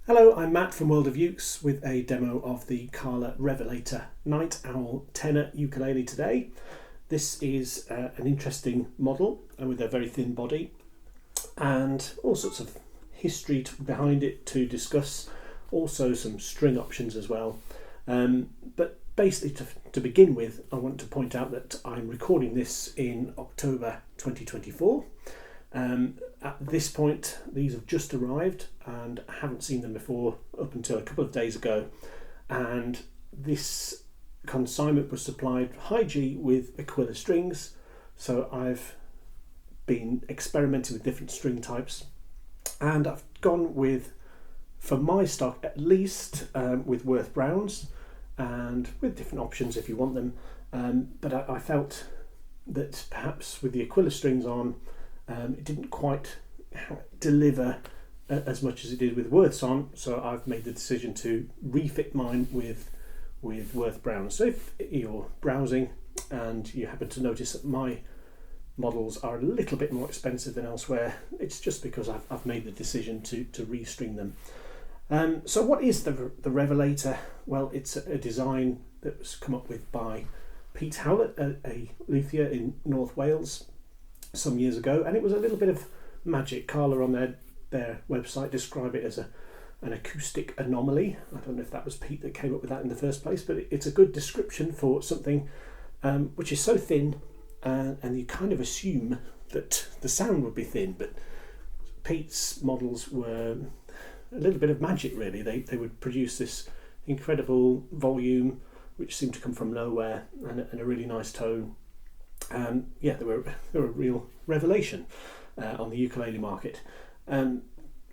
Hello, I'm Matt from World of Ukes with a demo of the Revelator Night Owl Tenor ukulele today. This is an interesting model with a very thin body and all sorts of history behind it to discuss, also some string options as well. But basically to begin with, I want to point out that I'm recording this in October 2024. At this point, these have just arrived and I haven't seen them before up until a couple of days ago. And this consignment was supplied high G with Aquila strings. So I've been experimenting with different string types and I've gone with, for my stock at least, with Worth Browns and with different options if you want them. But I felt that perhaps with the Aquila strings on, it didn't quite deliver as much as it did with Worth's on, so I've made the decision to refit mine with Worth Brown. So if you're browsing and you happen to notice that my models are a little bit more expensive than elsewhere, it's just because I've made the decision to restring them. So what is the Revelator? Well, it's a design that was come up with by Pete Howlett, a luthier in North Wales, some years ago, and it was a little bit of magic. Carla on their website describe it as an acoustic anomaly. I don't know if that was Pete that came up with that in the first place, but it's a good description for something which is so thin, and you kind of assume that the sound would be thin, but Pete's models were a little bit of magic really. They would produce this incredible volume which seemed to come from nowhere and a really nice tone. They were a real revelation on the ukulele market. A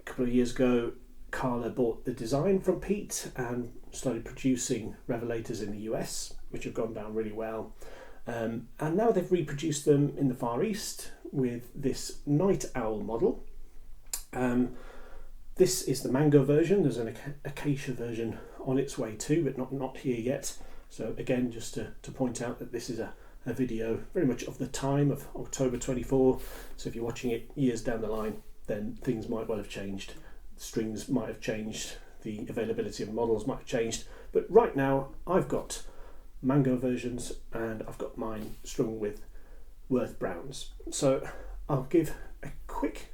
couple of years ago, Carla bought the design from Pete and started producing Revelators in the US, which have gone down really well. And now they've reproduced them in the Far East with this Night Owl model. This is the mango version. There's an acacia version on its way too, but not here yet. So again, just to point out that this is a video very much of the time of October 24. So if you're watching it years down the line, then things might well have changed. Strings might have changed, the availability of models might have changed, but right now I've got mango versions and I've got mine strung with Worth Browns. So I'll give a quick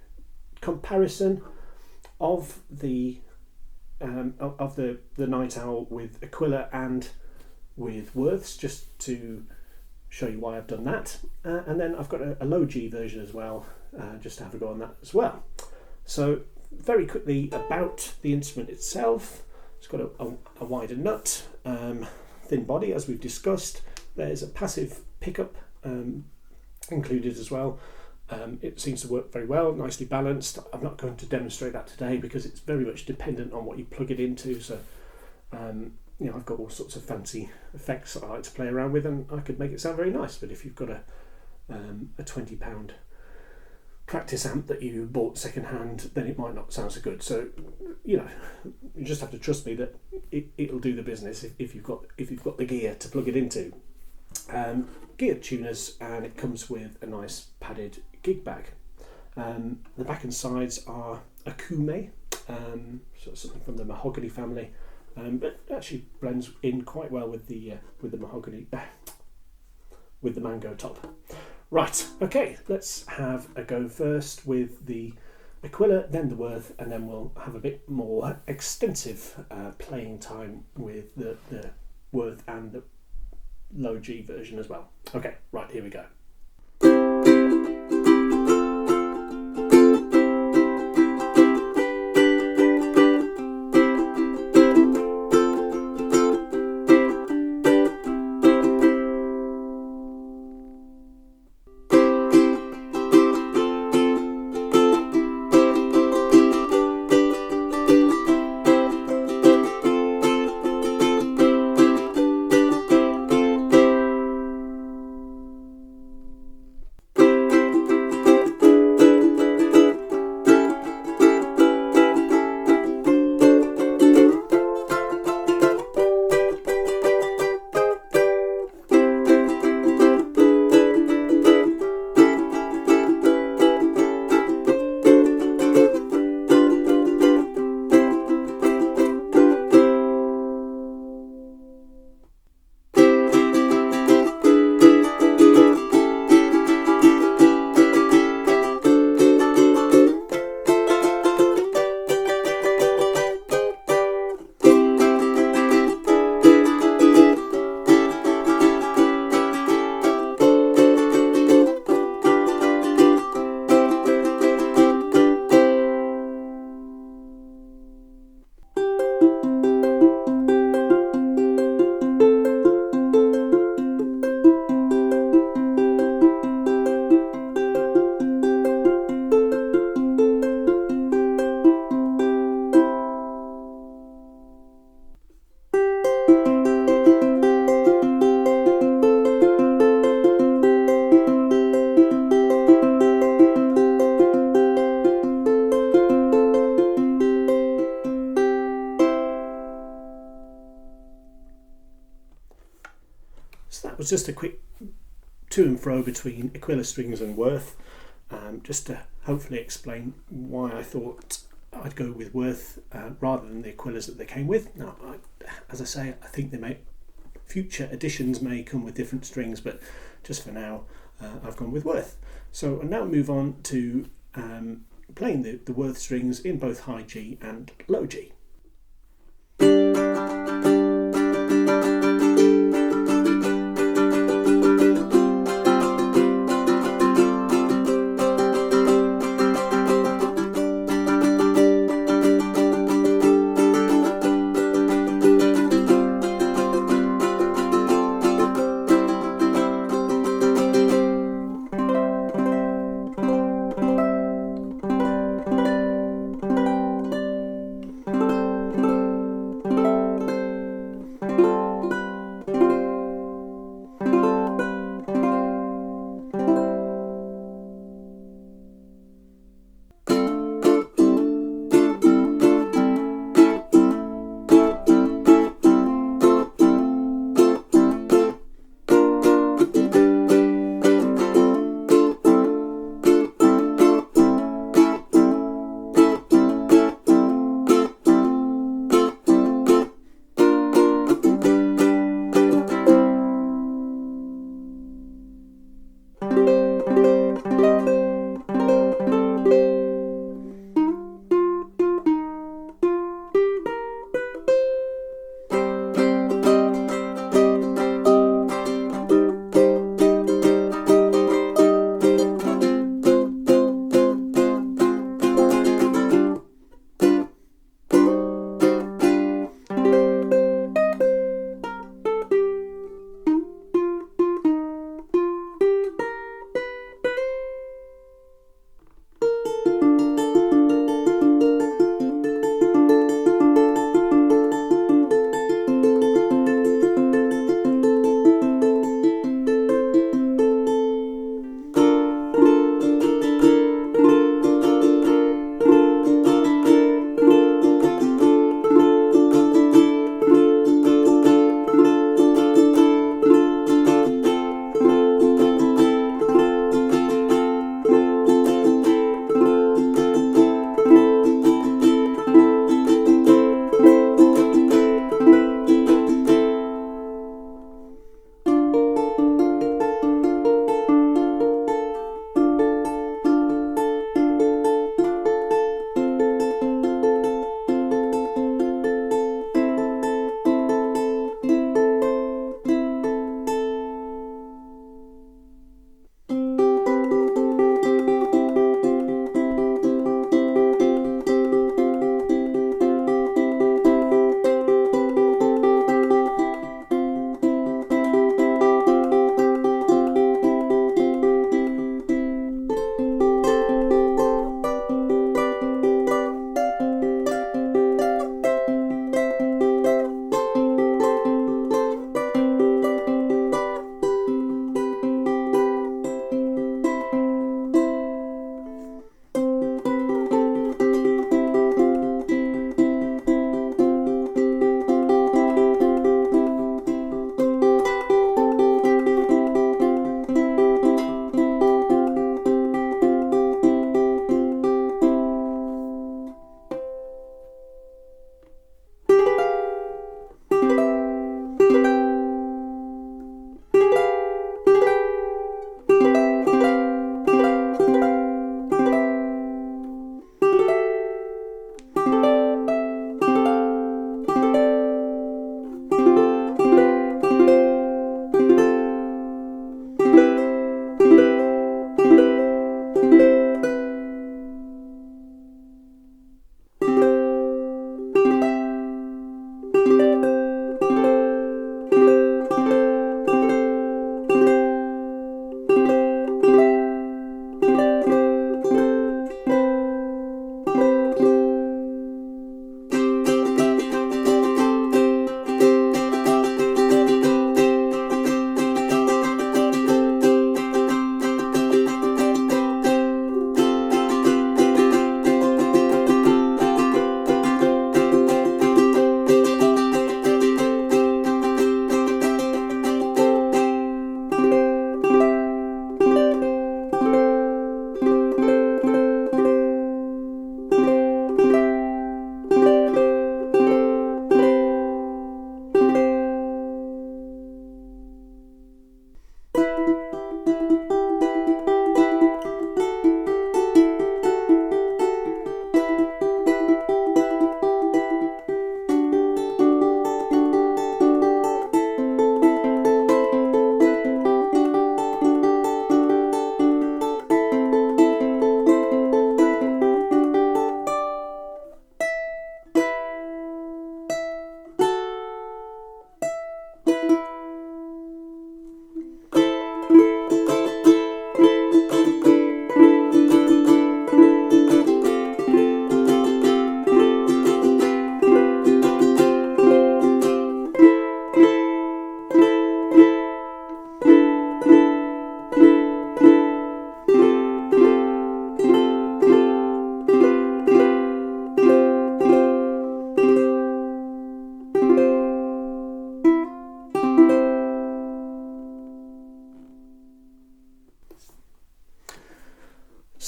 comparison of the Night Owl with Aquila and with Worth's, just to show you why I've done that, and then I've got a low G version as well, just to have a go on that as well. So very quickly about the instrument itself. It's got a wider nut, thin body as we've discussed. There's a passive pickup included as well. It seems to work very well, nicely balanced. I'm not going to demonstrate that today because it's very much dependent on what you plug it into. So I've got all sorts of fancy effects that I like to play around with, and I could make it sound very nice. But if you've got a £20 practice amp that you bought second hand, then it might not sound so good. So you just have to trust me that it'll do the business if you've got the gear to plug it into. Gear tuners, and it comes with a nice padded gig bag. The back and sides are akume, so something from the mahogany family. But actually blends in quite well with the mahogany, with the mango top. Right, okay, let's have a go first with the Aquila, then the Worth, and then we'll have a bit more extensive playing time with the Worth and the low G version as well. Okay, right, here we go. it's just a quick to and fro between Aquila strings and Worth, just to hopefully explain why I thought I'd go with Worth rather than the Aquilas that they came with. Now, as I say, I think future editions may come with different strings, but just for now, I've gone with Worth. So I'll now move on to playing the Worth strings in both high G and low G.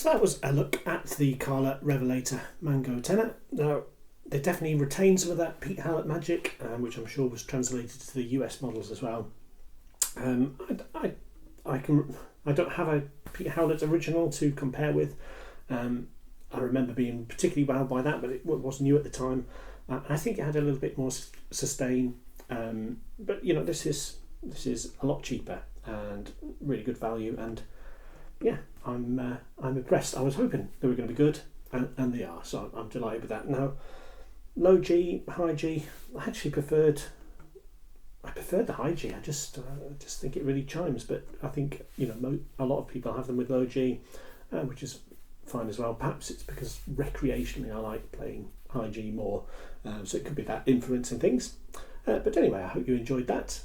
So that was a look at the Aquila Revelator Mango tenor. Now, they definitely retain some of that Pete Howlett magic, which I'm sure was translated to the US models as well. I don't have a Pete Howlett original to compare with. I remember being particularly wowed by that, but it was new at the time. I think it had a little bit more sustain, but you know, this is a lot cheaper and really good value. And yeah, I'm impressed. I was hoping they were going to be good, and they are. So I'm delighted with that. Now, low G, high G. I actually preferred the high G. I just think it really chimes. But I think, you know, a lot of people have them with low G, which is fine as well. Perhaps it's because recreationally I like playing high G more, so it could be that influencing things. But anyway, I hope you enjoyed that.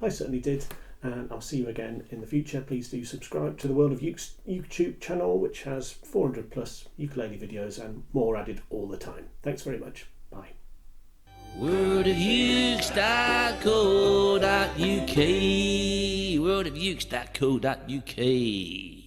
I certainly did, and I'll see you again in the future. Please do subscribe to the World of Ukes YouTube channel, which has 400 plus ukulele videos and more added all the time. Thanks very much. Bye. worldofukes.co.uk worldofukes.co.uk